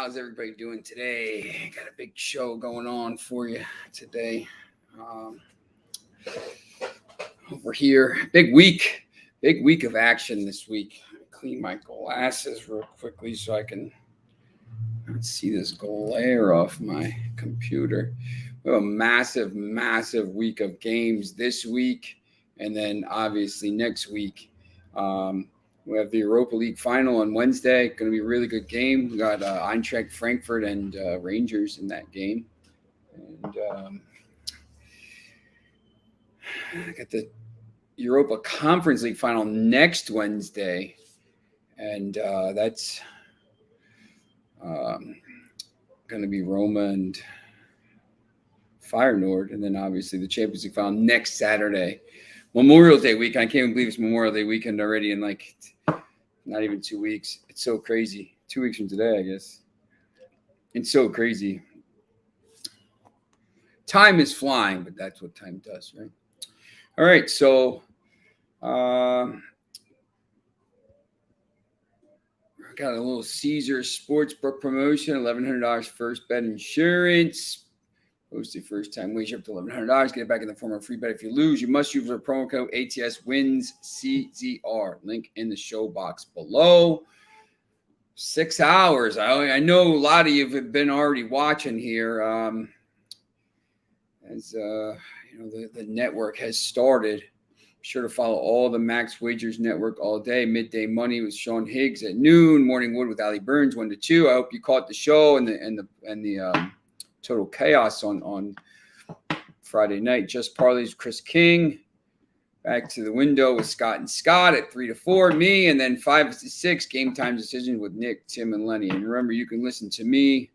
How's everybody doing today? Got a big show going on for you today. Over here, big week of action this week. Clean my glasses real quickly so I can see this glare off my computer. We have a massive week of games this week, and then obviously next week. We have the Europa League final on Wednesday. Going to be a really good game. We got Eintracht Frankfurt and Rangers in that game. And I got the Europa Conference League final next Wednesday. And that's going to be Roma and Feyenoord. And then obviously the Champions League final next Saturday. Memorial Day weekend. I can't even believe it's Memorial Day weekend already in like not even 2 weeks. It's so crazy. 2 weeks from today, I guess. It's so crazy. Time is flying, but that's what time does, right? All right, so I got a little Caesar Sportsbook promotion, $1,100 first bet insurance. Post a first-time wager up to $1,100. Get it back in the form of a free bet. If you lose, you must use the promo code ATSWINSCZR. Link in the show box below. 6 hours. I know a lot of you have been already watching here. The network has started. Be sure to follow all the Max Wagers Network all day. Midday Money with Sean Higgs at noon. Morning Wood with Ali Burns 1 to 2. I hope you caught the show and the Total Chaos on Friday night. Just Parlays with Chris King. Back to the window with Scott and Scott at 3 to 4. Me, and then 5 to 6. Game time decision with Nick, Tim, and Lenny. And remember, you can listen to me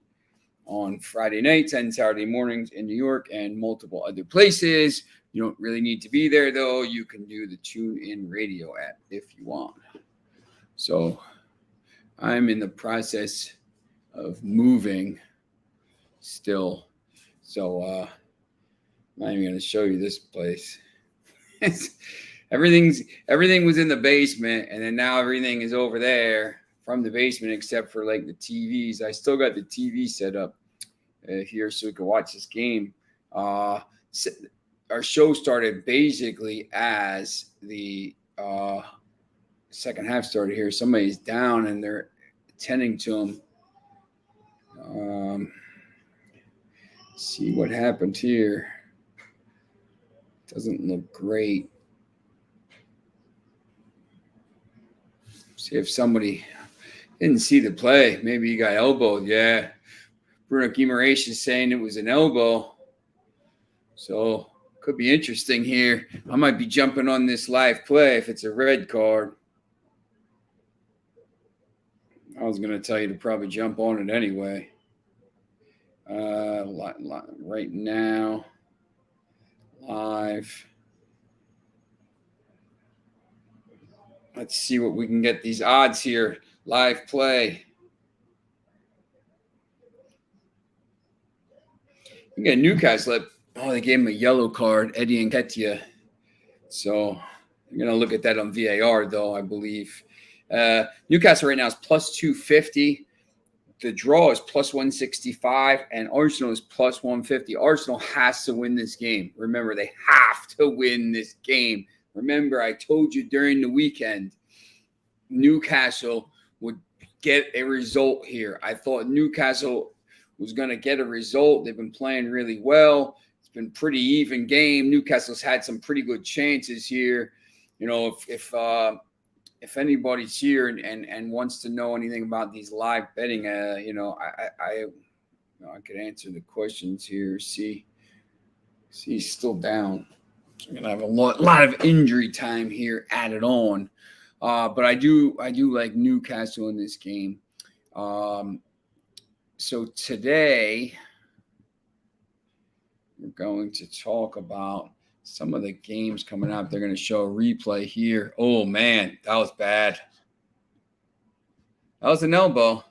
on Friday nights and Saturday mornings in New York and multiple other places. You don't really need to be there, though. You can do the TuneIn Radio app if you want. So I'm in the process of moving still. So I'm not even going to show you this place. Everything was in the basement, and then now everything is over there from the basement except for like the TVs. I still got the TV set up here so we can watch this game. Our show started basically as the second half started here. Somebody's down and they're attending to him. See what happened here. Doesn't look great. See if somebody didn't see the play. Maybe he got elbowed. Yeah. Bruno Guimaraes is saying it was an elbow. So could be interesting here. I might be jumping on this live play if it's a red card. I was going to tell you to probably jump on it anyway. Right now, live. Let's see what we can get these odds here. Live play. You got Newcastle. They gave him a yellow card, Eddie Nketiah. So I'm going to look at that on VAR, though, I believe. Newcastle right now is plus 250. The draw is plus 165, and Arsenal is plus 150. Arsenal has to win this game. Remember, they have to win this game. Remember, I told you during the weekend, Newcastle would get a result here. I thought Newcastle was going to get a result. They've been playing really well. It's been pretty even game. Newcastle's had some pretty good chances here. You know, if anybody's here and wants to know anything about these live betting, I could answer the questions here. See, he's still down. So I'm gonna have a lot of injury time here added on, but I do like Newcastle in this game. So today we're going to talk about some of the games coming up. They're going to show a replay here. Oh, man, that was bad. That was an elbow.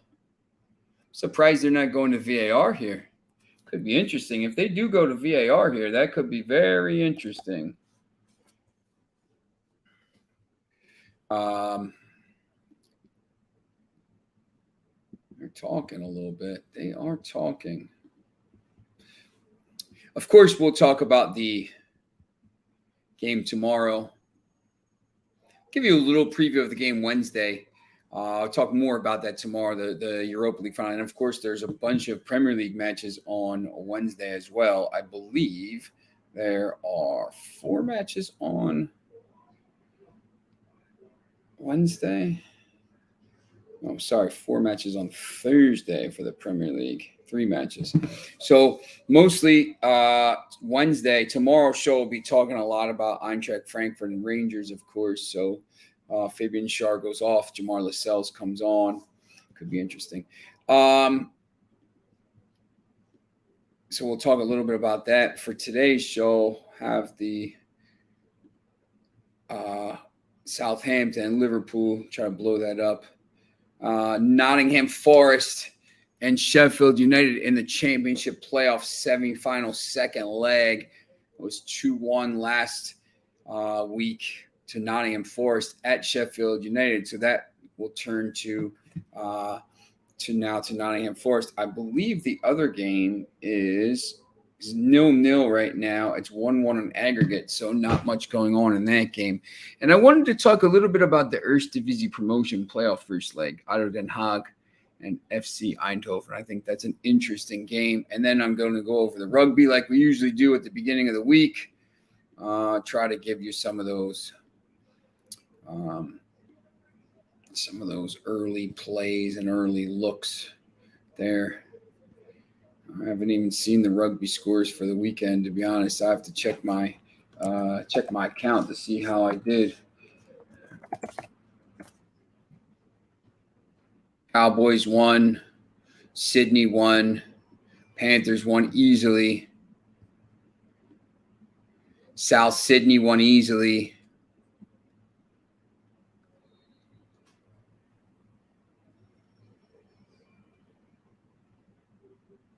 Surprised they're not going to VAR here. Could be interesting. If they do go to VAR here, that could be very interesting. talking a little bit. They are talking. Of course, we'll talk about the game tomorrow. Give you a little preview of the game Wednesday. I'll talk more about that tomorrow, the Europa League final. And, of course, there's a bunch of Premier League matches on Wednesday as well. I believe there are 4 matches on Wednesday. Oh, sorry, 4 matches on Thursday for the Premier League. 3 matches. So mostly Wednesday. Tomorrow's show will be talking a lot about Eintracht Frankfurt and Rangers, of course. So Fabian Schär goes off. Jamar Lascelles comes on. Could be interesting. So we'll talk a little bit about that. For today's show, have the Southampton and Liverpool. Try to blow that up. Nottingham Forest and Sheffield United in the championship playoff semifinal second leg. It was 2-1 last week to Nottingham Forest at Sheffield United. So that will turn to Nottingham Forest. I believe the other game is 0-0 right now. It's 1-1 on aggregate, so not much going on in that game. And I wanted to talk a little bit about the Eredivisie promotion playoff first leg, ADO Den Haag and FC Eindhoven. I think that's an interesting game. And then I'm going to go over the rugby like we usually do at the beginning of the week. Try to give you some of those early plays and early looks there. I haven't even seen the rugby scores for the weekend, to be honest. I have to check my account to see how I did. Cowboys won, Sydney won, Panthers won easily, South Sydney won easily.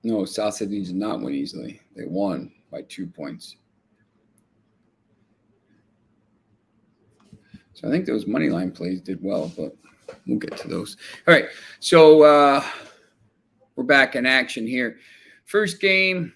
No, South Sydney did not win easily. They won by 2 points. So I think those money line plays did well, but we'll get to those. All right, so we're back in action here. First game.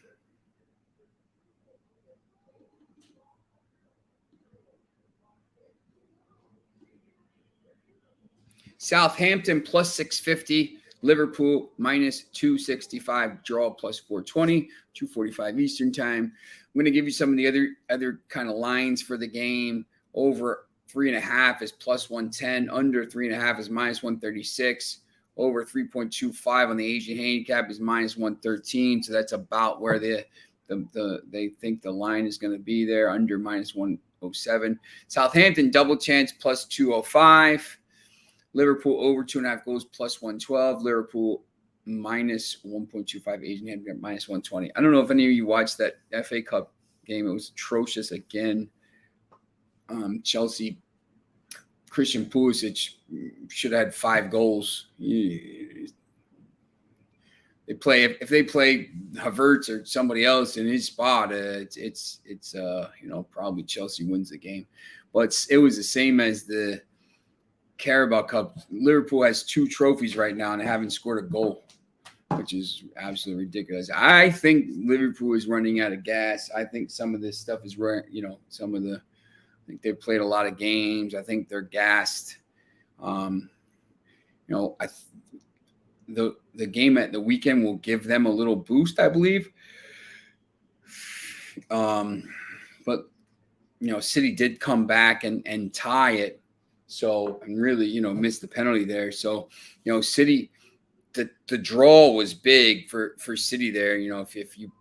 Southampton plus 650. Liverpool minus 265, draw plus 420, 2:45 Eastern time. I'm going to give you some of the other kind of lines for the game. Over 3.5 is plus 110, under 3.5 is minus 136, over 3.25 on the Asian handicap is minus 113. So that's about where they think the line is going to be there, under minus 107. Southampton double chance plus 205. Liverpool over 2.5 goals plus 112. Liverpool minus 1.25. Asian handicap minus 120. I don't know if any of you watched that FA Cup game. It was atrocious again. Chelsea, Christian Pulisic should have had 5 goals. If they play Havertz or somebody else in his spot, it's probably Chelsea wins the game. But it was the same as the Carabao Cup. Liverpool has 2 trophies right now and they haven't scored a goal, which is absolutely ridiculous. I think Liverpool is running out of gas. I think some of this stuff is I think they've played a lot of games. I think they're gassed. The game at the weekend will give them a little boost, I believe. But City did come back and tie it. So, and really, missed the penalty there. So, City, the draw was big for City there. If you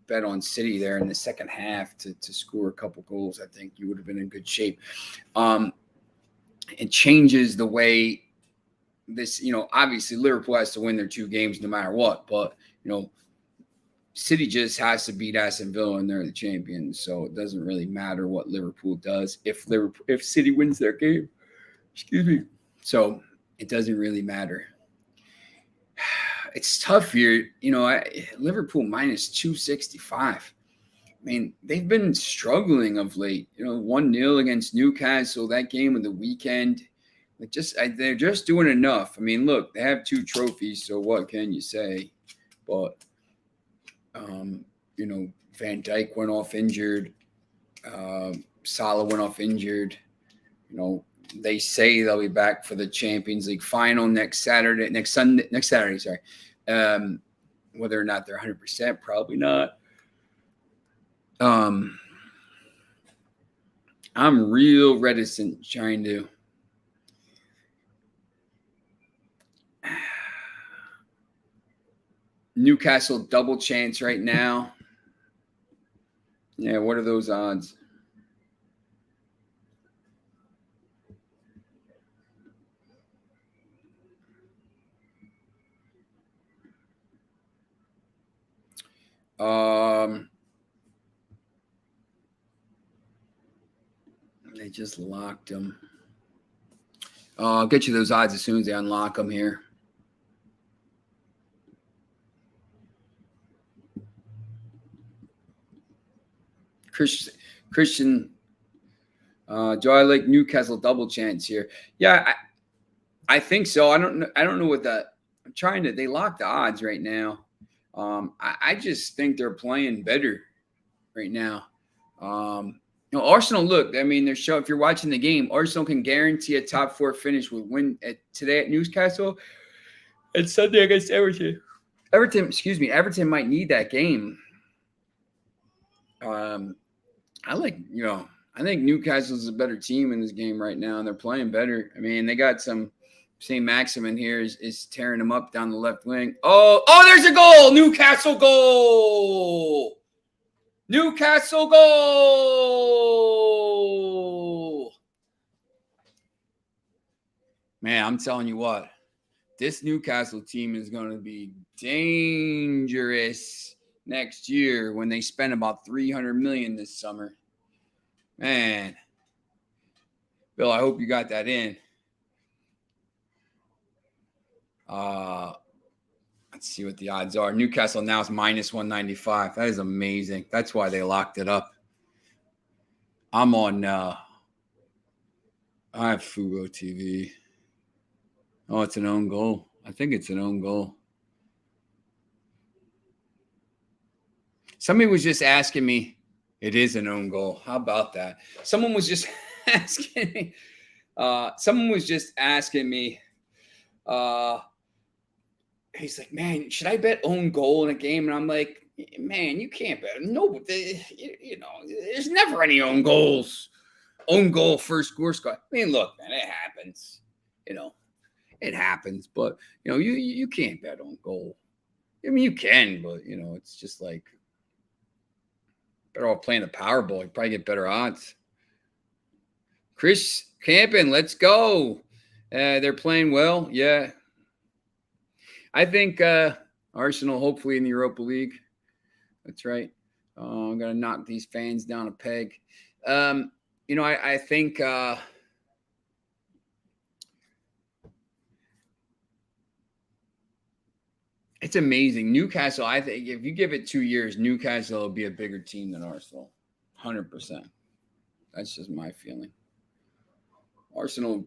bet on City there in the second half to score a couple goals, I think you would have been in good shape. It changes the way this, obviously Liverpool has to win their 2 games no matter what, but, City just has to beat Aston Villa and they're the champions. So it doesn't really matter what Liverpool does if City wins their game. Excuse me. So it doesn't really matter. It's tough here. Liverpool minus 265. I mean, they've been struggling of late. 1-0 against Newcastle. That game of the weekend They're just doing enough. I mean, look, they have 2 trophies, so what can you say? But Van Dijk went off injured. Salah went off injured. They say they'll be back for the Champions League final next Saturday. Sorry. Whether or not they're 100%, probably not. I'm real reticent trying to. Newcastle double chance right now. Yeah, what are those odds? They just locked them. I'll get you those odds as soon as they unlock them here. Christian, do I like Newcastle double chance here? Yeah, I think so. I don't know what that. I'm trying to. They lock the odds right now. I just think they're playing better right now. Arsenal. Look, I mean, they're showing. If you're watching the game, Arsenal can guarantee a top 4 finish with win today at Newcastle and Sunday against Everton. Everton might need that game. I think Newcastle's a better team in this game right now, and they're playing better. I mean, they got some. St. Maximin here is tearing them up down the left wing. Oh, there's a goal! Newcastle goal! Newcastle goal! Man, I'm telling you what, this Newcastle team is going to be dangerous next year when they spend about $300 million this summer. Man, Bill, I hope you got that in. Let's see what the odds are. Newcastle now is minus 195. That is amazing. That's why they locked it up. I'm on I have Fubo TV. Oh, it's an own goal. I think it's an own goal. Somebody was just asking me. It is an own goal. How about that? Someone was just asking me. He's like, man, should I bet own goal in a game? And I'm like, man, you can't bet. No, there's never any own goals. Own goal, first score. I mean, look, man, it happens. It happens. But, you can't bet own goal. I mean, you can, but, it's just like better off playing the Powerball. You probably get better odds. Chris Campen, let's go. They're playing well. Yeah. I think Arsenal, hopefully in the Europa League. That's right. I'm going to knock these fans down a peg. I think it's amazing. Newcastle, I think if you give it 2 years, Newcastle will be a bigger team than Arsenal. 100%. That's just my feeling. Arsenal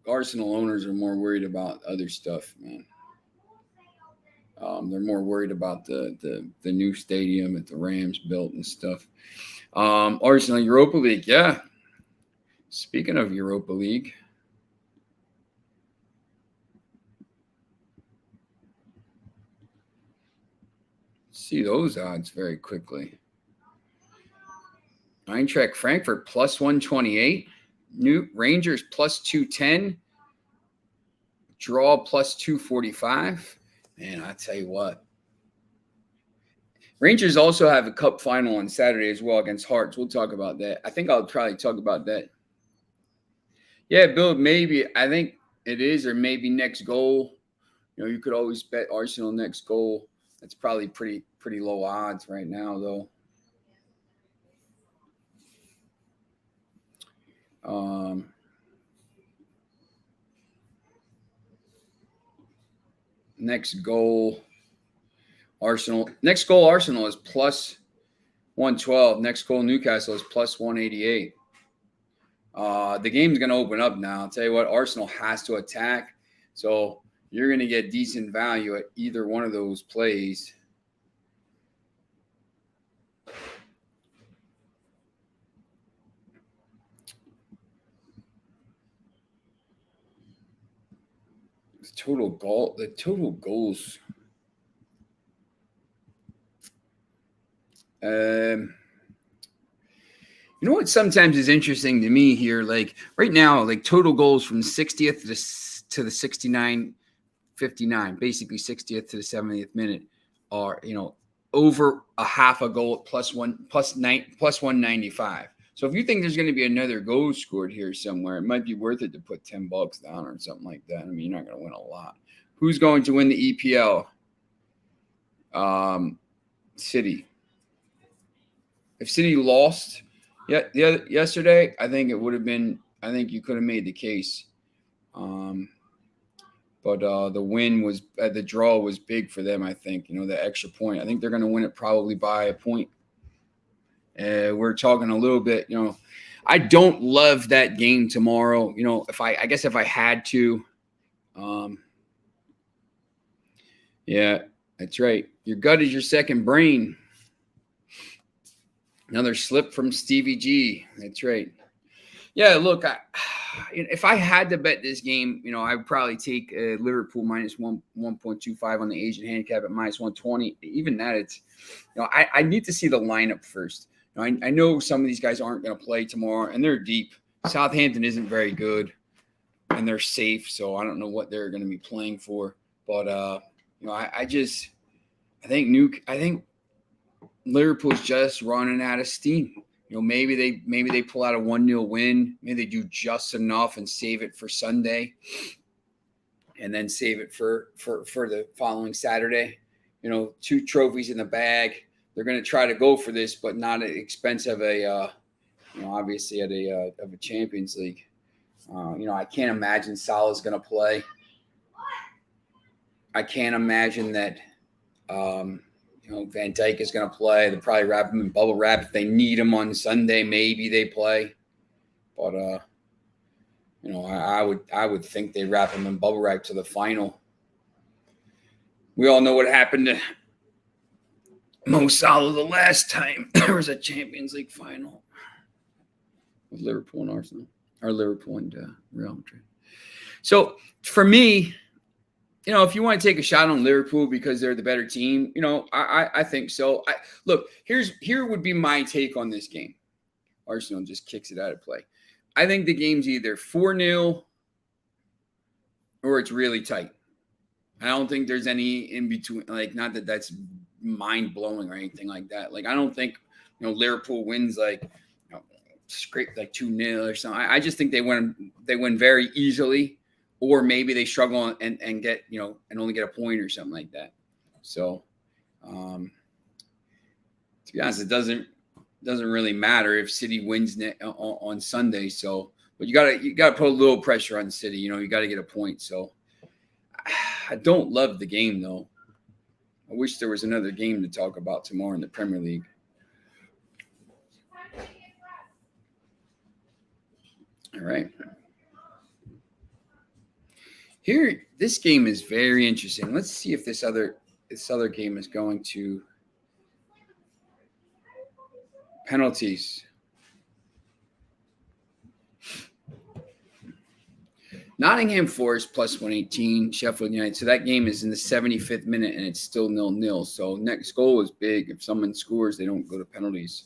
owners are more worried about other stuff, man. They're more worried about the new stadium that the Rams built and stuff. Arsenal, Europa League, yeah. Speaking of Europa League, see those odds very quickly. Eintracht Frankfurt plus 128. New Rangers plus 210. Draw plus 245. Man, I tell you what. Rangers also have a cup final on Saturday as well against Hearts. We'll talk about that. I think I'll probably talk about that. Yeah, Bill, maybe. I think it is, or maybe next goal. You could always bet Arsenal next goal. That's probably pretty low odds right now, though. Next goal, Arsenal. Next goal, Arsenal is plus 112. Next goal, Newcastle is plus 188. The game's going to open up now. I'll tell you what, Arsenal has to attack. So you're going to get decent value at either one of those plays. The total goals. You know what sometimes is interesting to me here? Like right now, like total goals from 60th to the 69, 59, basically 60th to the 70th minute are, over a half a goal at plus 195. So if you think there's going to be another goal scored here somewhere, it might be worth it to put $10 down or something like that. I mean, you're not going to win a lot. Who's going to win the EPL? City. If City lost yesterday, I think it would have been. I think you could have made the case. But the win was the draw was big for them. I think the extra point. I think they're going to win it probably by a point. We're talking a little bit. I don't love that game tomorrow. If I guess if I had to, yeah, that's right. Your gut is your second brain. Another slip from Stevie G. That's right. Yeah, look, if I had to bet this game, I would probably take Liverpool minus 1.25 on the Asian handicap at minus 120. Even that, it's, I need to see the lineup first. I know some of these guys aren't going to play tomorrow, and they're deep. Southampton isn't very good, and they're safe, so I don't know what they're going to be playing for. But I think Liverpool's just running out of steam. Maybe they pull out a 1-0 win. Maybe they do just enough and save it for Sunday, and then save it for the following Saturday. 2 trophies in the bag. They're going to try to go for this, but not at the expense of obviously of a Champions League. I can't imagine Salah's going to play. I can't imagine that. Van Dijk is going to play. They'll probably wrap him in bubble wrap. If they need him on Sunday, maybe they play. But, I would think they wrap him in bubble wrap to the final. We all know what happened to Mo Salah the last time there was a Champions League final with Liverpool and Arsenal, or Liverpool and Real Madrid. So for me, if you want to take a shot on Liverpool because they're the better team, I think so. Here would be my take on this game. Arsenal just kicks it out of play. I think the game's either 4-0 or it's really tight. I don't think there's any in between. Like, not that that's mind blowing or anything like that. Like, I don't think Liverpool wins scrape 2-0 or something. I just think they win very easily. Or maybe they struggle and get, and only get a point or something like that. So, to be honest, it doesn't really matter if City wins on Sunday. So, but you gotta put a little pressure on City. You got to get a point. So, I don't love the game though. I wish there was another game to talk about tomorrow in the Premier League. All right. Here, this game is very interesting. Let's see if this other game is going to penalties. Nottingham Forest plus 118, Sheffield United. So that game is in the 75th minute, and it's still 0-0. So next goal is big. If someone scores, they don't go to penalties.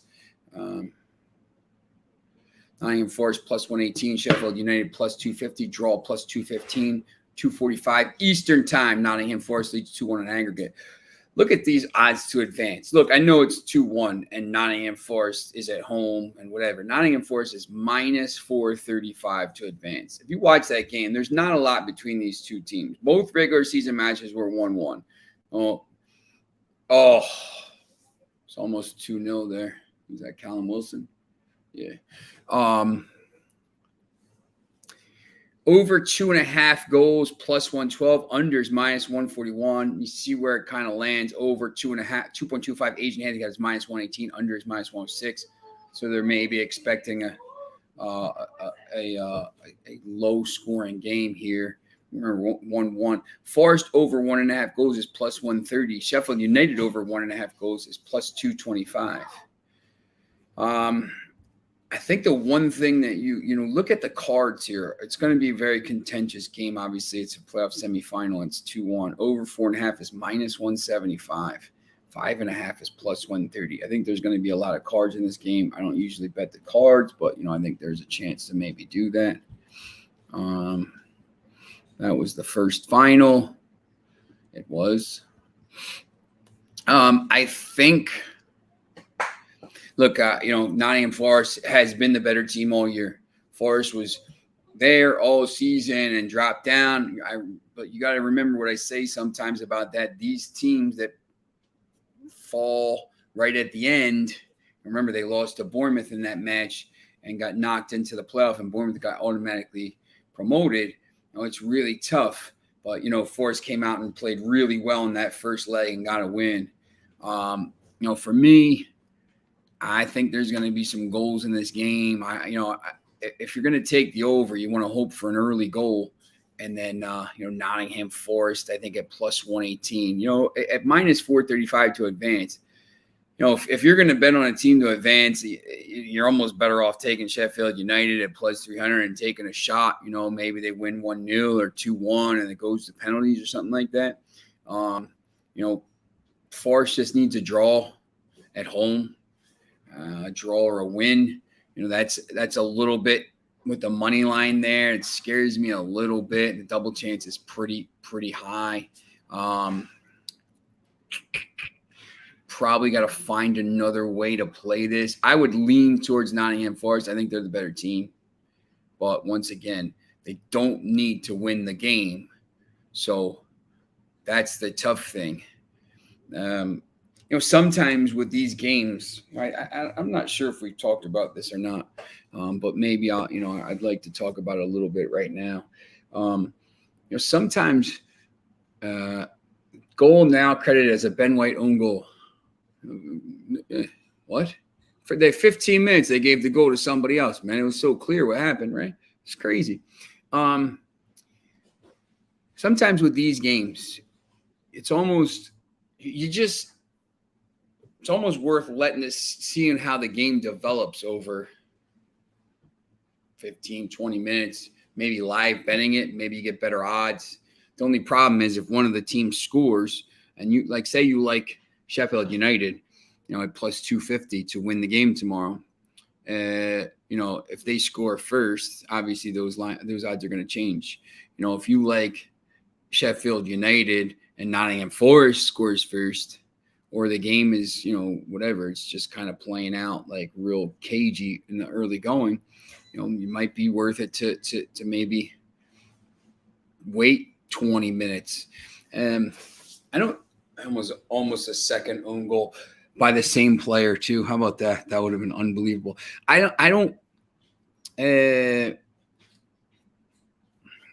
Nottingham Forest plus 118, Sheffield United plus 250, draw plus 215. 2:45 Eastern time. Nottingham Forest leads 2-1 in aggregate. Look at these odds to advance. Look, I know it's 2-1 and Nottingham Forest is at home and whatever. Nottingham Forest is minus 435 to advance. If you watch that game, there's not a lot between these two teams. Both regular season matches were 1-1. Oh, it's almost 2-0 there. Is that Callum Wilson? Yeah. Over 2.5 goals plus 112, unders minus 141. You see where it kind of lands. Over 2.25 Asian handicap is minus 118, unders minus 106. So they're maybe expecting a a low scoring game here. Remember 1-1. Forest over 1.5 goals is plus 130. Sheffield United over 1.5 goals is plus 225. I think the one thing that you look at the cards here, it's going to be a very contentious game. Obviously, it's a playoff semifinal. It's 2-1. Over 4.5 is minus 175. 5.5 is plus 130. I think there's going to be a lot of cards in this game. I don't usually bet the cards, but I think there's a chance to maybe do that. That was the first final. It was. I think. Look, Nottingham Forest has been the better team all year. Forest was there all season and dropped down. But you got to remember what I say sometimes about that. These teams that fall right at the end, remember they lost to Bournemouth in that match and got knocked into the playoff, and Bournemouth got automatically promoted. It's really tough. But, Forest came out and played really well in that first leg and got a win. For me, I think there's going to be some goals in this game. If you're going to take the over, you want to hope for an early goal. And then, Nottingham Forest, I think at plus 118, at minus 435 to advance. If you're going to bet on a team to advance, you're almost better off taking Sheffield United at plus 300 and taking a shot. Maybe they win 1-0 or 2-1 and it goes to penalties or something like that. Forest just needs a draw at home. A draw or a win, that's a little bit with the money line there. It scares me a little bit. The double chance is pretty high. Probably got to find another way to play this. I would lean towards Nottingham Forest. I think they're the better team. But once again, they don't need to win the game. So that's the tough thing. Sometimes with these games, right? I'm not sure if we've talked about this or not, but maybe I'd like to talk about it a little bit right now. Sometimes goal now credited as a Ben White own goal. What? For the 15 minutes, they gave the goal to somebody else. Man, it was so clear what happened, right? It's crazy. Sometimes with these games, it's almost it's almost worth seeing how the game develops over 15, 20 minutes, maybe live betting it, maybe you get better odds. The only problem is if one of the teams scores and you say you like Sheffield United, at plus 250 to win the game tomorrow. If they score first, obviously those odds are going to change. If you like Sheffield United and Nottingham Forest scores first, or the game is, whatever, it's just kind of playing out like real cagey in the early going, you might be worth it to maybe wait 20 minutes. It was almost a second own goal by the same player too. How about that? That would have been unbelievable.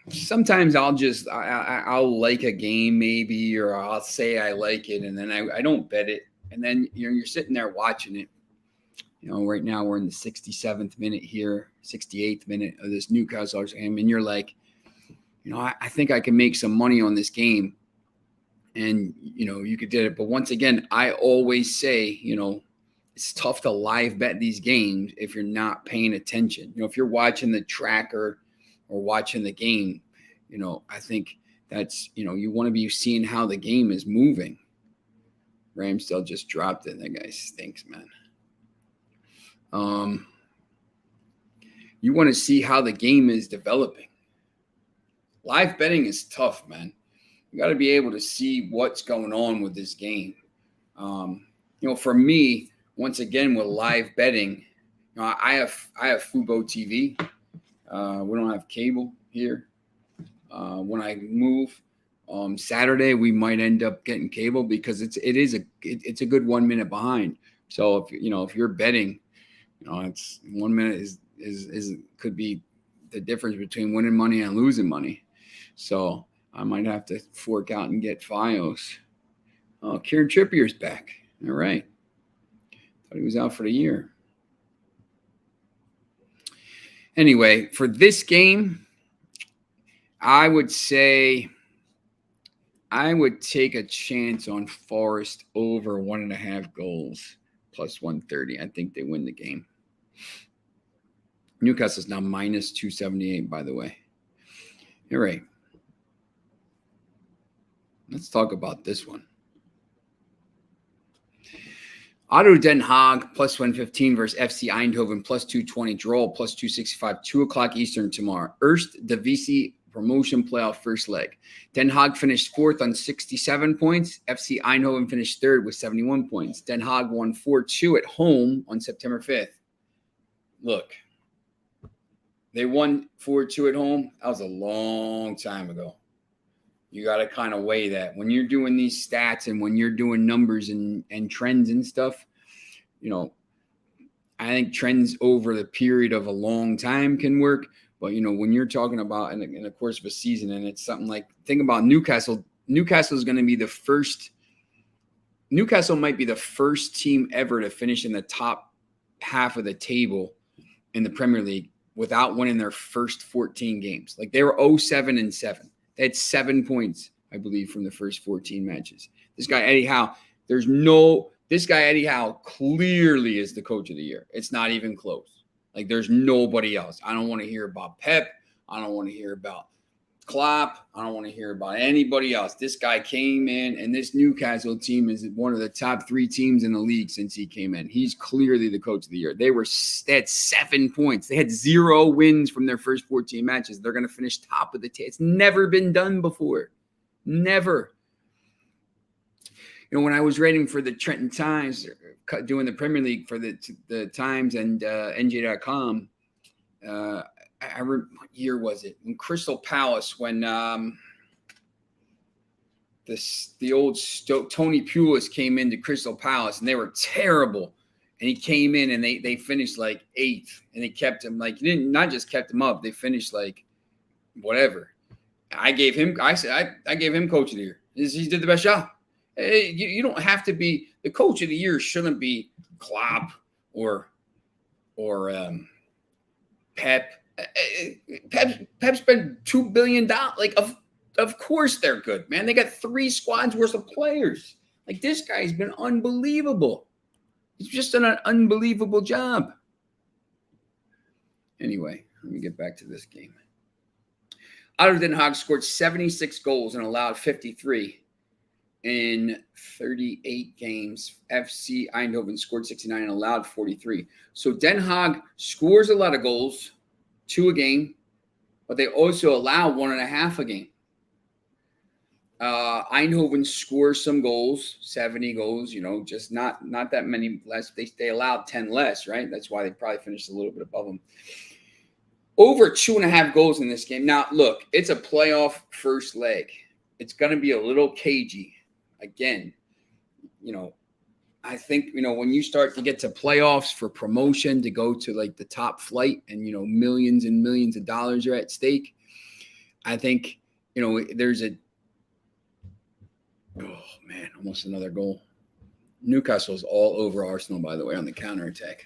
Sometimes I'll like a game maybe, or I'll say I like it, and then I don't bet it. And then you're sitting there watching it. Right now we're in the 67th minute here, 68th minute of this Newcastle game, and you're like, I think I can make some money on this game. And, you could do it. But once again, I always say, it's tough to live bet these games if you're not paying attention. If you're watching the tracker or watching the game, I think that's, you want to be seeing how the game is moving. Ramsdale just dropped it. That guy stinks, man. You want to see how the game is developing. Live betting is tough, man. You got to be able to see what's going on with this game. For me, once again, with live betting, I have Fubo TV. We don't have cable here. When I move Saturday, we might end up getting cable because it's a good 1 minute behind. So if you're betting, it's 1 minute is could be the difference between winning money and losing money. So I might have to fork out and get Fios. Oh, Kieran Trippier's back. All right. Thought he was out for the year. Anyway, for this game, I would say I would take a chance on Forest over 1.5 goals plus 130. I think they win the game. Newcastle's now minus 278, by the way. All right. Let's talk about this one. Otto Den Haag plus 115 versus FC Eindhoven plus 220. Draw plus 265. 2 o'clock Eastern tomorrow. Eerste Divisie promotion playoff first leg. Den Haag finished 4th on 67 points. FC Eindhoven finished 3rd with 71 points. Den Haag won 4-2 at home on September 5th. Look, they won 4-2 at home. That was a long time ago. You got to kind of weigh that. When you're doing these stats and when you're doing numbers and trends and stuff, I think trends over the period of a long time can work. But, when you're talking about in the course of a season and it's something like, think about Newcastle. Newcastle is going to be Newcastle might be the first team ever to finish in the top half of the table in the Premier League without winning their first 14 games. Like they were 0-7-7. They had 7 points, I believe, from the first 14 matches. This guy, Eddie Howe, Eddie Howe clearly is the coach of the year. It's not even close. Like there's nobody else. I don't want to hear about Pep. I don't want to hear about Klopp. I don't want to hear about anybody else. This guy came in, and this Newcastle team is one of the top 3 teams in the league since he came in. He's clearly the coach of the year. They had 7 points. They had 0 wins from their first 14 matches. They're going to finish top of the table. It's never been done before. Never. When I was writing for the Trenton Times, doing the Premier League for the Times and NJ.com, I remember, what year was it? In Crystal Palace, when the old Tony Pulis came into Crystal Palace, and they were terrible. And he came in, and they finished like 8th, and they kept him not just kept him up, they finished like whatever. I gave him coach of the year. He did the best job. You don't have to be the coach of the year. Shouldn't be Klopp or Pep. Pep spent $2 billion. Like, of course they're good, man. They got 3 squads worth of players. Like, this guy's been unbelievable. He's just done an unbelievable job. Anyway, let me get back to this game. Otto Den Haag scored 76 goals and allowed 53 in 38 games. FC Eindhoven scored 69 and allowed 43. So Den Haag scores a lot of goals, 2 a game, but they also allow 1.5 a game. Eindhoven scores some goals, 70 goals, just not that many less. They allowed 10 less, right? That's why they probably finished a little bit above them. Over 2.5 goals in this game. Now, look, it's a playoff first leg. It's going to be a little cagey. Again, I think, when you start to get to playoffs for promotion to go to like the top flight and, millions and millions of dollars are at stake, I think, there's almost another goal. Newcastle's all over Arsenal, by the way, on the counterattack.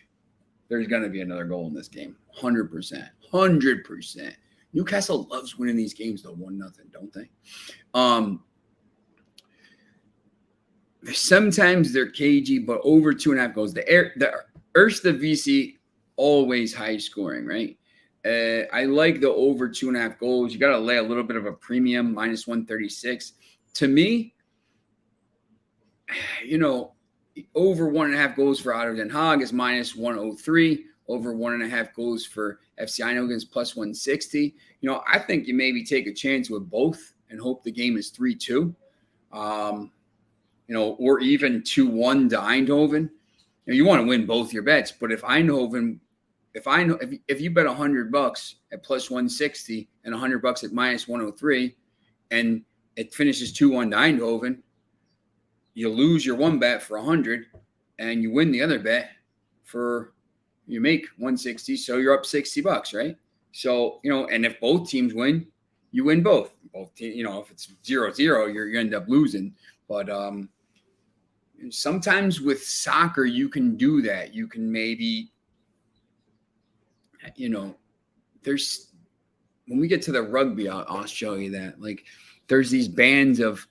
There's going to be another goal in this game. 100%. 100%. Newcastle loves winning these games, though, 1-0, don't they? Sometimes they're cagey, but over 2.5 goals. The Eerste Divisie, always high scoring, right? I like the over 2.5 goals. You got to lay a little bit of a premium, minus 136. To me, over 1.5 goals for Otto Den Haag is minus 103. Over 1.5 goals for FC Eindhoven is plus 160. I think you maybe take a chance with both and hope the game is 3-2. Or even 2-1 to Eindhoven. You want to win both your bets, but if you bet $100 at plus 160 and $100 at minus 103, and it finishes 2-1 to Eindhoven, you lose your one bet for 100, and you win the other bet you make 160, so you're up $60, right? So and if both teams win, you win both. Both teams, if it's 0-0, you end up losing, but sometimes with soccer, you can do that. You can maybe, there's when we get to the rugby, I'll show you that. Like there's these bands of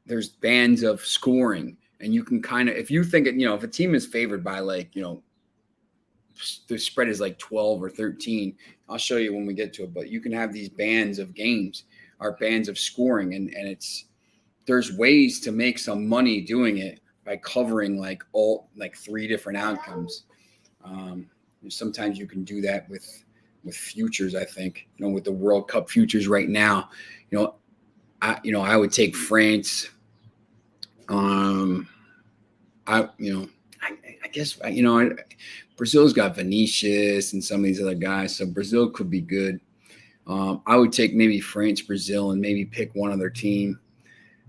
there's bands of scoring, and you can kind of, if you think it, if a team is favored by like, the spread is like 12 or 13, I'll show you when we get to it, but you can have these bands of games or bands of scoring, and there's ways to make some money doing it by covering like three different outcomes. Sometimes you can do that with futures. I think, with the World Cup futures right now, I would take France. I guess, Brazil's got Vinicius and some of these other guys, so Brazil could be good. I would take maybe France, Brazil, and maybe pick one other team.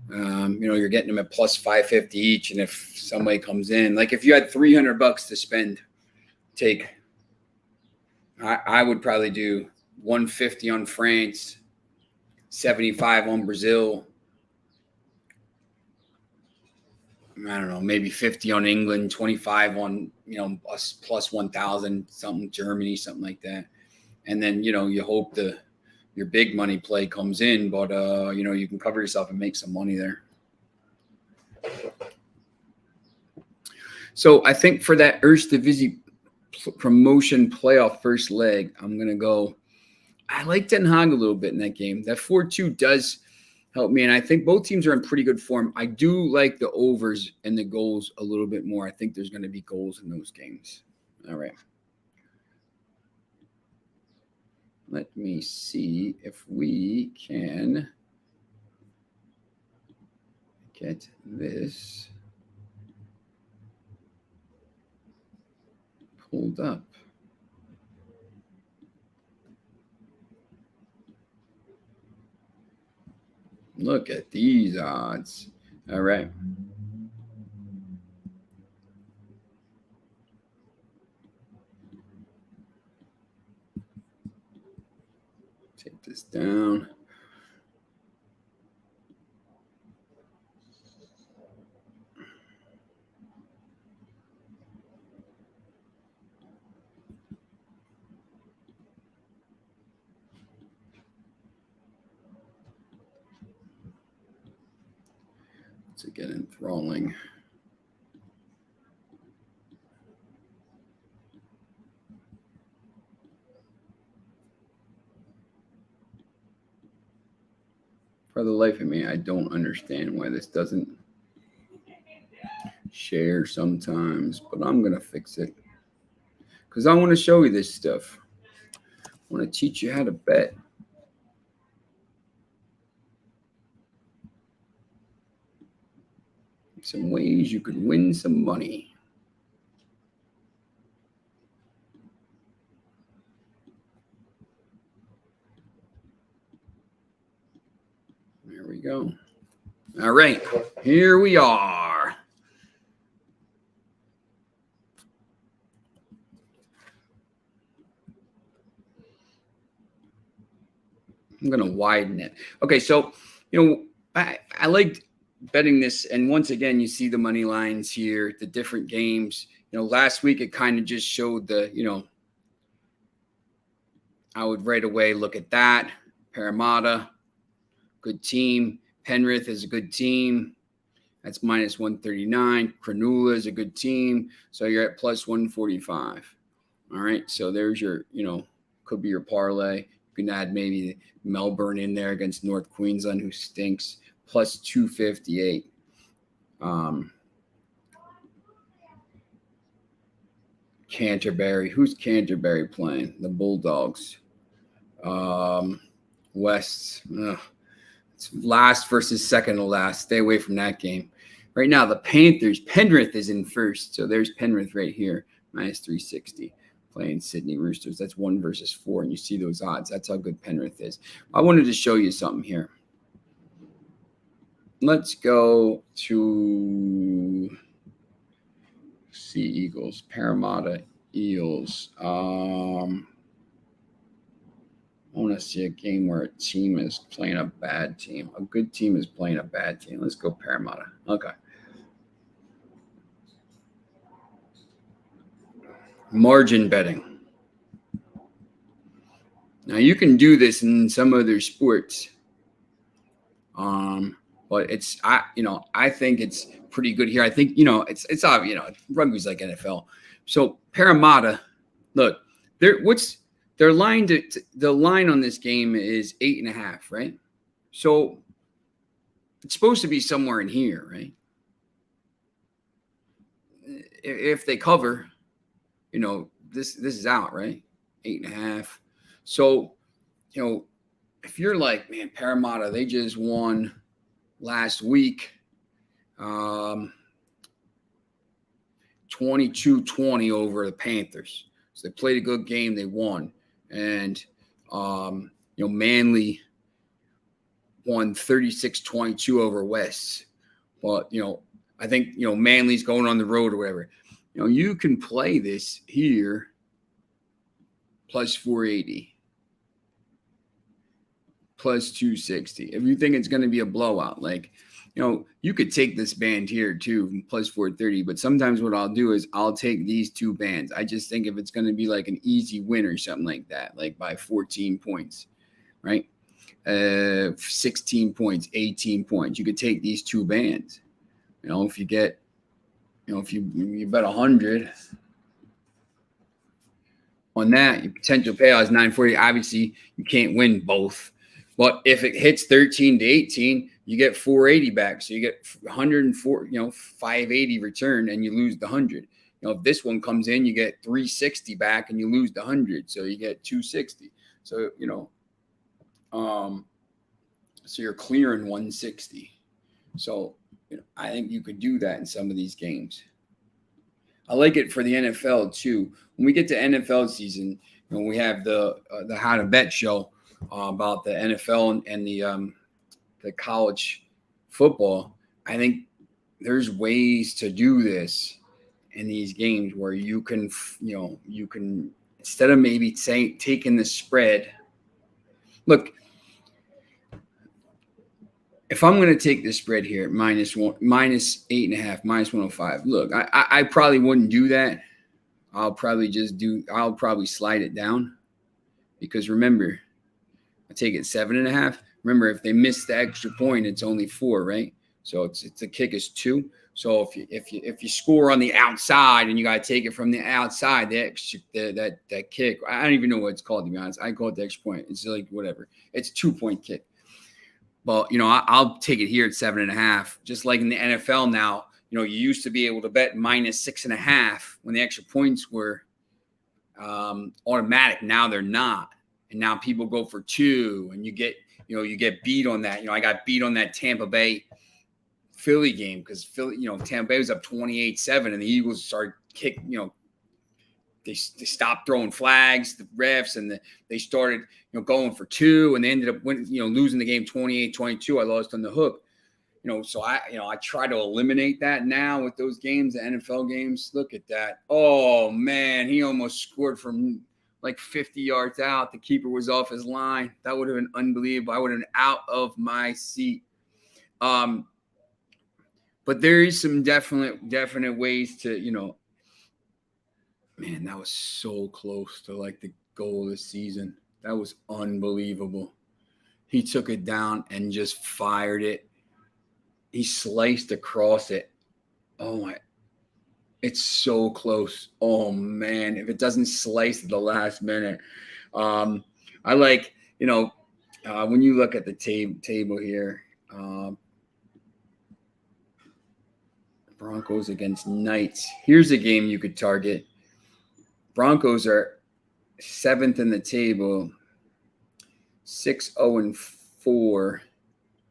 You're getting them at plus 550 each, and if somebody comes in, like if you had $300 to spend, I would probably do 150 on France, 75 on Brazil. I don't know, maybe 50 on England, 25 on, plus 1,000, something Germany, something like that. And then, you hope your big money play comes in, but, you can cover yourself and make some money there. So I think for that Eredivisie promotion playoff first leg, I'm going to go. I like Den Haag a little bit in that game. That 4-2 does help me, and I think both teams are in pretty good form. I do like the overs and the goals a little bit more. I think there's going to be goals in those games. All right. Let me see if we can get this pulled up. Look at these odds. All right. Take this down. To get enthralling. For the life of me, I don't understand why this doesn't share sometimes, but I'm going to fix it because I want to show you this stuff. I want to teach you how to bet. Some ways you could win some money. There we go. All right, here we are. I'm going to widen it. Okay, so, I liked betting this, and once again, you see the money lines here, the different games. Last week it kind of just showed I would right away look at that. Parramatta, good team. Penrith is a good team. That's minus 139. Cronulla is a good team. So you're at plus 145. All right, so there's your, could be your parlay. You can add maybe Melbourne in there against North Queensland, who stinks, plus 258. Canterbury. Who's Canterbury playing? The Bulldogs. West. It's last versus second to last. Stay away from that game. Right now, the Panthers. Penrith is in first. So there's Penrith right here, minus 360. Playing Sydney Roosters. That's 1 versus 4. And you see those odds. That's how good Penrith is. I wanted to show you something here. Let's go to Sea Eagles, Parramatta Eels. I want to see a game where a team is playing a bad team. A good team is playing a bad team. Let's go Parramatta. Okay. Margin betting. Now you can do this in some other sports. But I think it's pretty good here. I think, it's obvious, rugby's like NFL. So Parramatta, look, their line the line on this game is 8.5, right? So it's supposed to be somewhere in here, right? If they cover, this is out, right? 8.5. So, if you're like, man, Parramatta, they just won last week, 22-20 over the Panthers. So they played a good game. They won. And, Manly won 36-22 over West. But, I think, Manly's going on the road or whatever. You can play this here plus 480. Plus 260. If you think it's going to be a blowout, you could take this band here too, plus 430. But sometimes what I'll do is I'll take these two bands. I just think if it's going to be like an easy win or something like that, like by 14 points, right? 16 points, 18 points. You could take these two bands. If you get, if you bet 100 on that, your potential payout is 940. Obviously, you can't win both. But if it hits 13 to 18, you get 480 back. So you get 104, 580 return, and you lose the 100. If this one comes in, you get 360 back and you lose the 100. So you get 260. So, so you're clearing 160. So, I think you could do that in some of these games. I like it for the NFL too. When we get to NFL season, we have the How to Bet show about the NFL and the college football. I think there's ways to do this in these games where you can instead of maybe taking the spread. Look, if I'm going to take the spread here at minus 8.5, minus 105, look, I probably wouldn't do that. I'll probably slide it down because remember, I take it 7.5. Remember, if they miss the extra point, it's only 4, right? So it's the kick is 2. So if you score on the outside and you got to take it from the outside, that kick, I don't even know what it's called, to be honest. I call it the extra point. It's like whatever. It's a 2-point kick. But I'll take it here at 7.5. Just like in the NFL now, you used to be able to bet minus 6.5 when the extra points were automatic. Now they're not. And now people go for 2, and you get beat on that. I got beat on that Tampa Bay Philly game because Tampa Bay was up 28-7, and the Eagles started kicking. They stopped throwing flags, the refs, and they started going for 2, and they ended up losing the game 28-22. I lost on the hook. So I try to eliminate that now with those games, the NFL games. Look at that. Oh man, he almost scored from like 50 yards out. The keeper was off his line. That would have been unbelievable. I would have been out of my seat. But there is some definite ways to, man, that was so close to like the goal of the season. That was unbelievable. He took it down and just fired it. He sliced across it. Oh my. It's so close. Oh, man. If it doesn't slice at the last minute. I like, when you look at the table here, Broncos against Knights. Here's a game you could target. Broncos are 7th in the table, 6-0-4,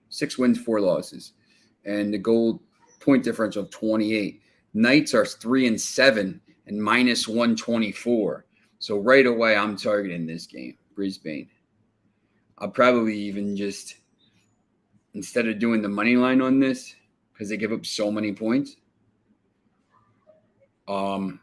6 wins, 4 losses, and the goal point differential of 28. Knights are 3-7 and minus 124. So right away, I'm targeting this game, Brisbane. I'll probably even just, instead of doing the money line on this, because they give up so many points, I'll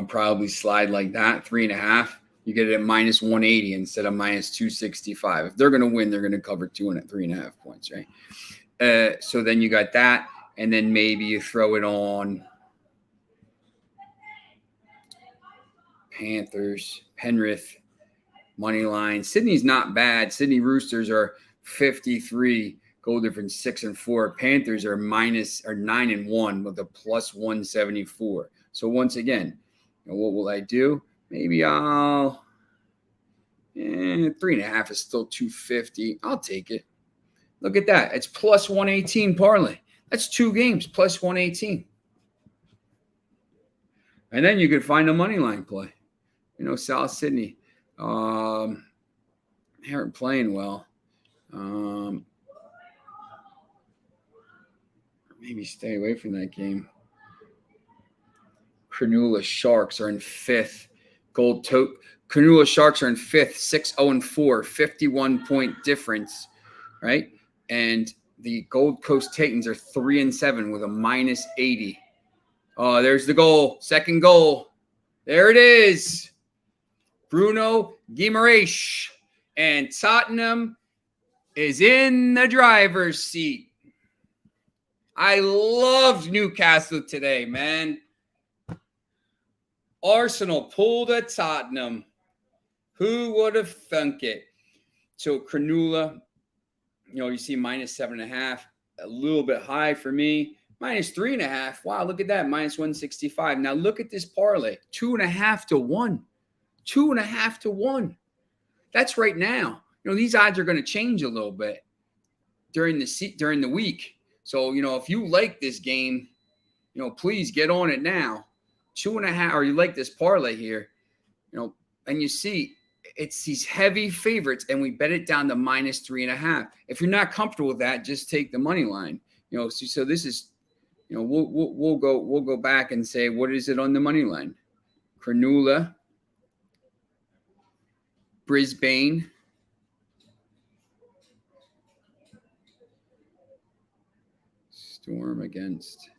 probably slide like that, 3.5. You get it at minus 180 instead of minus 265. If they're going to win, they're going to cover 3.5 points, right? So then you got that, and then maybe you throw it on Panthers, Penrith, money line. Sydney's not bad. Sydney Roosters are 53, goal difference 6-4. Panthers are 9-1 with a plus 174. So once again, what will I do? Maybe I'll 3.5 is still 250. I'll take it. Look at that. It's plus 118 parlay. That's 2 games plus 118. And then you could find a money line play. South Sydney. They aren't playing well. Maybe stay away from that game. Cronulla Sharks are in 5th. Cronulla Sharks are in 5th, 6-0-4, 51-point difference, right? And the Gold Coast Titans are 3-7 with a minus 80. Oh, there's the goal. Second goal. There it is. Bruno Guimaraes. And Tottenham is in the driver's seat. I loved Newcastle today, man. Arsenal pulled a Tottenham. Who would have thunk it? So Cronulla, you see minus 7.5, a little bit high for me. Minus 3.5. Wow, look at that. Minus 165. Now look at this parlay. 2.5 to 1. 2.5 to 1. That's right now. These odds are going to change a little bit during the week. So, if you like this game, please get on it now. 2.5, or you like this parlay here, and you see it's these heavy favorites, and we bet it down to minus 3.5. If you're not comfortable with that, just take the money line. So this is, we'll go back and say, what is it on the money line? Cronulla, Brisbane, Storm against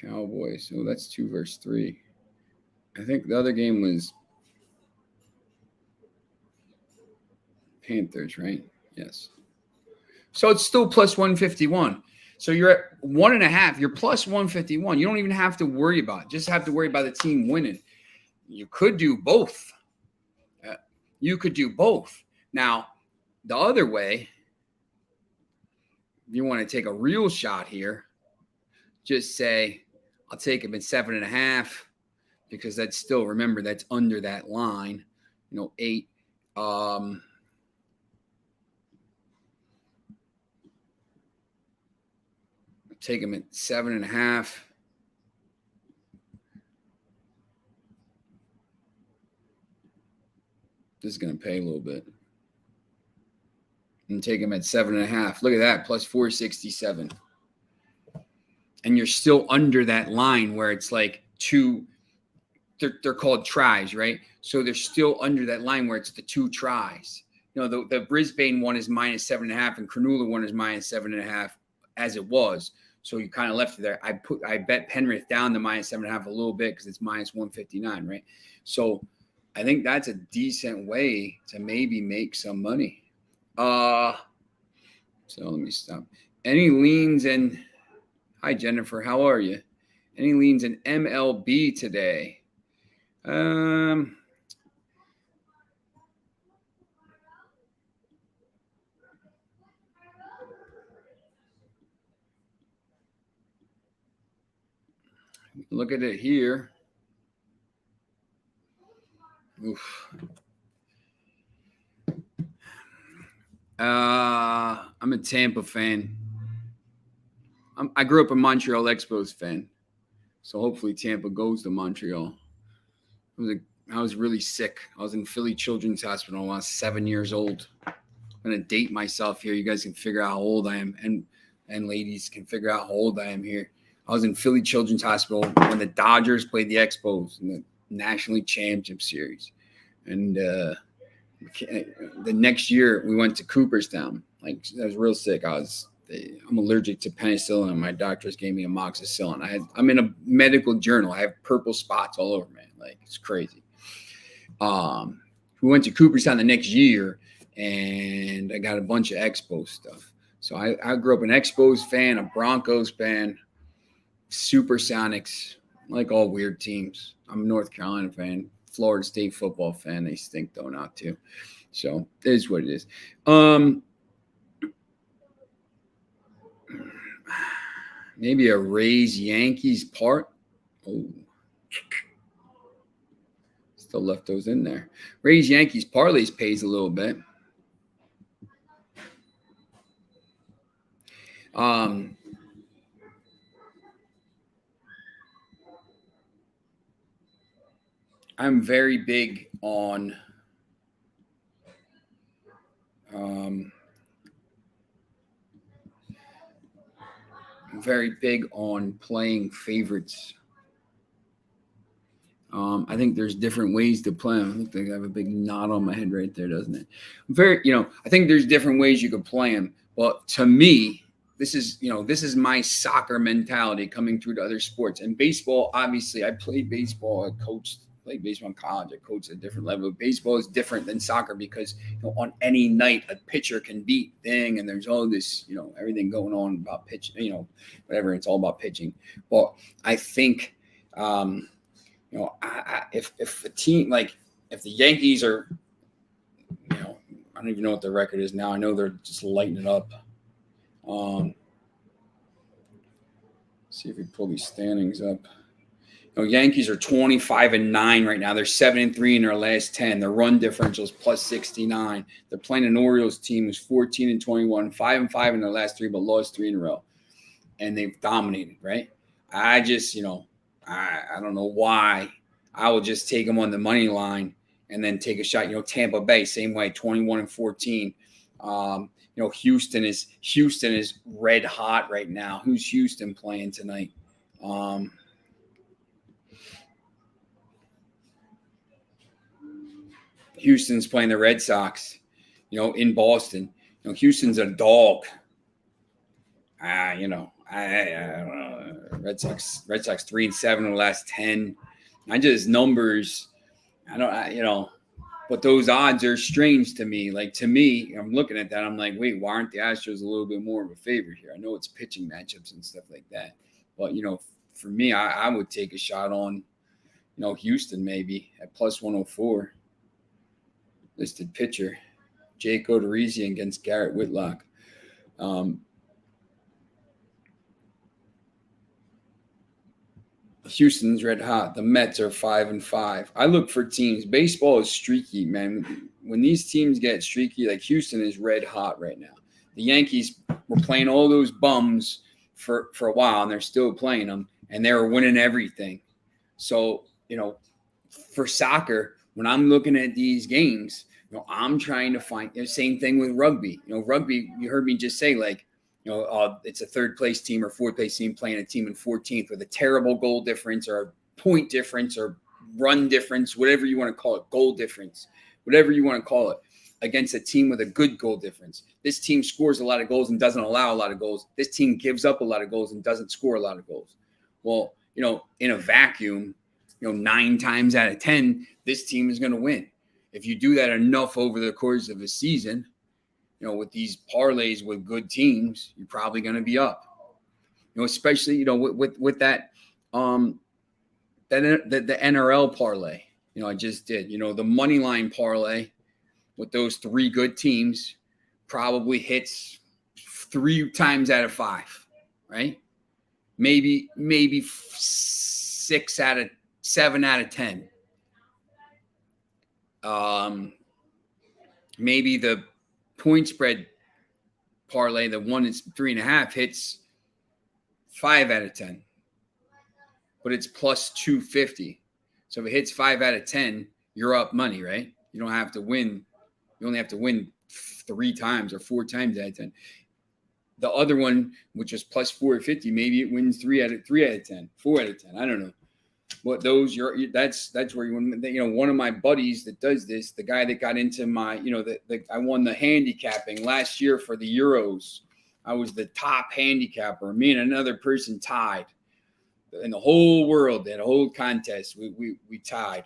Cowboys. Oh, that's 2 versus 3. I think the other game was Panthers, right? Yes. So it's still plus 151. So you're at 1.5. You're plus 151. You don't even have to worry about it. Just have to worry about the team winning. You could do both. Now, the other way, if you want to take a real shot here, just say, I'll take him at 7.5 because that's still, remember, that's under that line, 8. Take him at 7.5. This is going to pay a little bit. And take him at 7.5. Look at that, plus 467. And you're still under that line where it's like 2. They're called tries, right? So they're still under that line where it's the 2 tries. The Brisbane one is minus 7.5, and Cronulla one is minus 7.5 as it was. So you kind of left it there. I bet Penrith down to minus 7.5 a little bit because it's minus 159, right? So I think that's a decent way to maybe make some money. So let me stop. Any leans in? Hi Jennifer, how are you? Any leans in MLB today? Look at it here. Oof. I'm a Tampa fan. I grew up a Montreal Expos fan. So hopefully Tampa goes to Montreal. I was really sick. I was in Philly Children's Hospital when I was 7 years old. I'm going to date myself here. You guys can figure out how old I am. And ladies can figure out how old I am here. I was in Philly Children's Hospital when the Dodgers played the Expos in the National League Championship Series. And the next year we went to Cooperstown. I was real sick. I'm allergic to penicillin. My doctors gave me amoxicillin. I'm in a medical journal. I have purple spots all over, man. Like, it's crazy. We went to Cooperstown the next year, and I got a bunch of Expos stuff. So I grew up an Expos fan, a Broncos fan, Supersonics, like all weird teams. I'm a North Carolina fan. Florida State football fan. They stink though, not too. So it is what it is. Maybe a Rays Yankees part. Oh, still left those in there. Rays Yankees parlays pays a little bit. I'm very big on playing favorites. I think there's different ways to play them. I think I have a big knot on my head right there, doesn't it? I think there's different ways you could play them. But to me, this is my soccer mentality coming through to other sports. And baseball, obviously, I played baseball. I played baseball in college. I coached at a different level. Baseball is different than soccer because on any night a pitcher can beat thing, and there's all this everything going on about pitch. Whatever. It's all about pitching. But I think. If a team if the Yankees are, I don't even know what their record is now. I know they're just lighting it up. See if we pull these standings up. Yankees are 25-9 right now. They're 7-3 in their last 10. Their run differential is plus 69. They're playing an Orioles team who's 14-21, 5-5 in their last 3, but lost 3 in a row, and they've dominated. Right? I just I don't know why. I will just take them on the money line and then take a shot. Tampa Bay, same way, 21-14. Houston is red hot right now. Who's Houston playing tonight? Houston's playing the Red Sox, in Boston. Houston's a dog. I don't know. Red Sox 3-7 in the last 10. Numbers. But those odds are strange to me. To me, I'm looking at that. I'm like, wait, why aren't the Astros a little bit more of a favorite here? I know it's pitching matchups and stuff like that. But, for me, I would take a shot on, Houston maybe at plus 104. Listed pitcher, Jake Odorizzi against Garrett Whitlock. Houston's red hot. The Mets are 5-5. I look for teams. Baseball is streaky, man. When these teams get streaky, like Houston is red hot right now. The Yankees were playing all those bums for a while, and they're still playing them, and they were winning everything. So, for soccer, when I'm looking at these games, I'm trying to find the same thing with rugby. Rugby, you heard me just say, it's a third place team or fourth place team playing a team in 14th with a terrible goal difference or a point difference or run difference, whatever you want to call it, goal difference, whatever you want to call it, against a team with a good goal difference. This team scores a lot of goals and doesn't allow a lot of goals. This team gives up a lot of goals and doesn't score a lot of goals. Well, in a vacuum, 9 times out of 10, this team is going to win. If you do that enough over the course of a season, with these parlays with good teams, you're probably going to be up. Especially with that the NRL parlay. I just did. The money line parlay with those 3 good teams probably hits 3 times out of 5, right? Maybe 7 out of 10. Maybe the point spread parlay, the one is 3.5, hits 5 out of 10, but it's plus 250. So if it hits 5 out of 10, you're up money, right? You don't have to win. You only have to win 3 times or 4 times out of 10. The other one, which is plus 450, maybe it wins 3 out of 10, 4 out of 10. I don't know. But that's where you want. One of my buddies that does this, the guy that got into my, I won the handicapping last year for the Euros. I was the top handicapper. Me and another person tied in the whole world. That whole contest, we tied,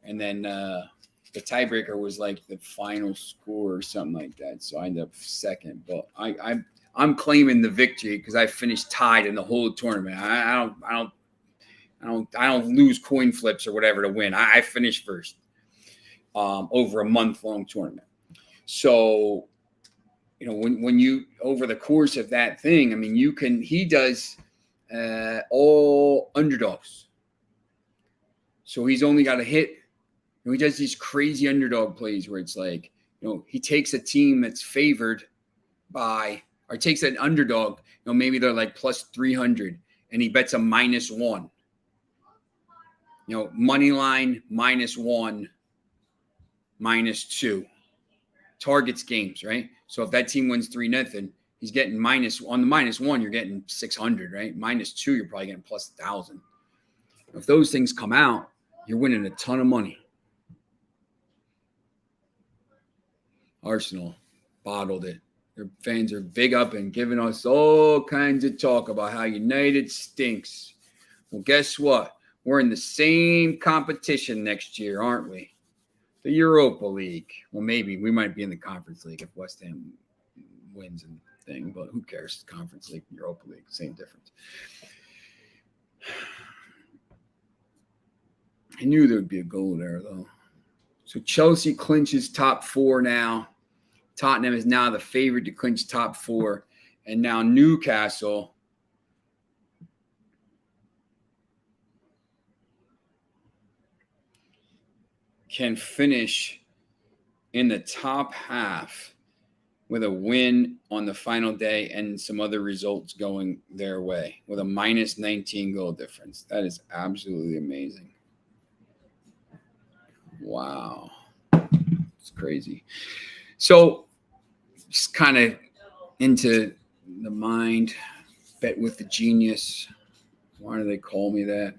and then the tiebreaker was like the final score or something like that. So I ended up second. But I'm claiming the victory because I finished tied in the whole tournament. I I don't lose coin flips or whatever to win. I finish first over a month-long tournament. So, you know, when you over the course of that thing, I mean, he does all underdogs. So he's only got to hit. He does these crazy underdog plays where it's like, you know, he takes a team that's favored by, or takes an underdog, you know, maybe they're like plus 300 and he bets a -1. You know, money line -1, -2. Targets games, right? So if that team wins 3-0, he's getting minus on the -1, you're getting 600, right? -2, you're probably getting plus 1,000. If those things come out, you're winning a ton of money. Arsenal bottled it. Their fans are big up and giving us all kinds of talk about how United stinks. Well, guess what? We're in the same competition next year, aren't we? The Europa League. Well, maybe we might be in the Conference League if West Ham wins and thing, but who cares? Conference League, Europa League, same difference. I knew there would be a goal there, though. So Chelsea clinches top 4 now. Tottenham is now the favorite to clinch top 4. And now Newcastle can finish in the top half with a win on the final day and some other results going their way with a -19 goal difference. That is absolutely amazing. Wow. It's crazy. So just kind of into the mind, bet with the genius. Why do they call me that?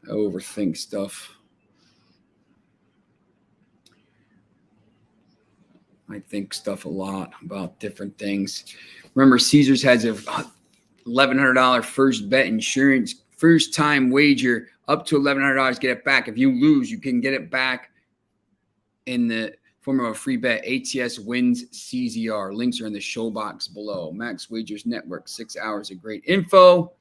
I overthink stuff. I think stuff a lot about different things. Remember, Caesars has a $1,100 first bet insurance, first time wager up to $1,100. Get it back. If you lose, you can get it back in the form of a free bet. ATS wins CZR. Links are in the show box below. Max Wagers Network, 6 hours of great info.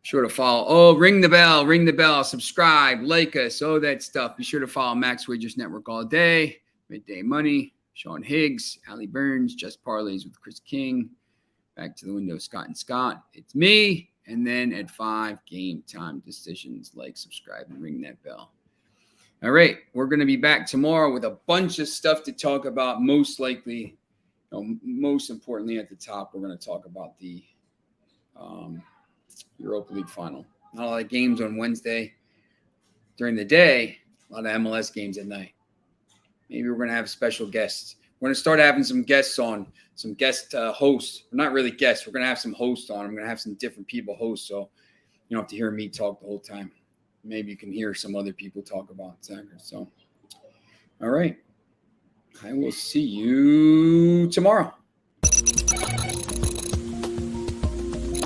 Sure to follow. Oh, ring the bell, subscribe, like us, all that stuff. Be sure to follow Max Wagers Network all day. Midday Money, Sean Higgs, Allie Burns, Just Parlays with Chris King. Back to the window, Scott and Scott. It's me. And then at 5, game time decisions. Like, subscribe, and ring that bell. All right, we're going to be back tomorrow with a bunch of stuff to talk about. Most likely, most importantly at the top, we're going to talk about the Europa League final. Not a lot of games on Wednesday during the day, a lot of MLS games at night. Maybe we're going to have special guests. We're going to start having some guests on, some guest hosts. We're not really guests. We're going to have some hosts on. I'm going to have some different people host, so you don't have to hear me talk the whole time. Maybe you can hear some other people talk about soccer. So, all right. I will see you tomorrow.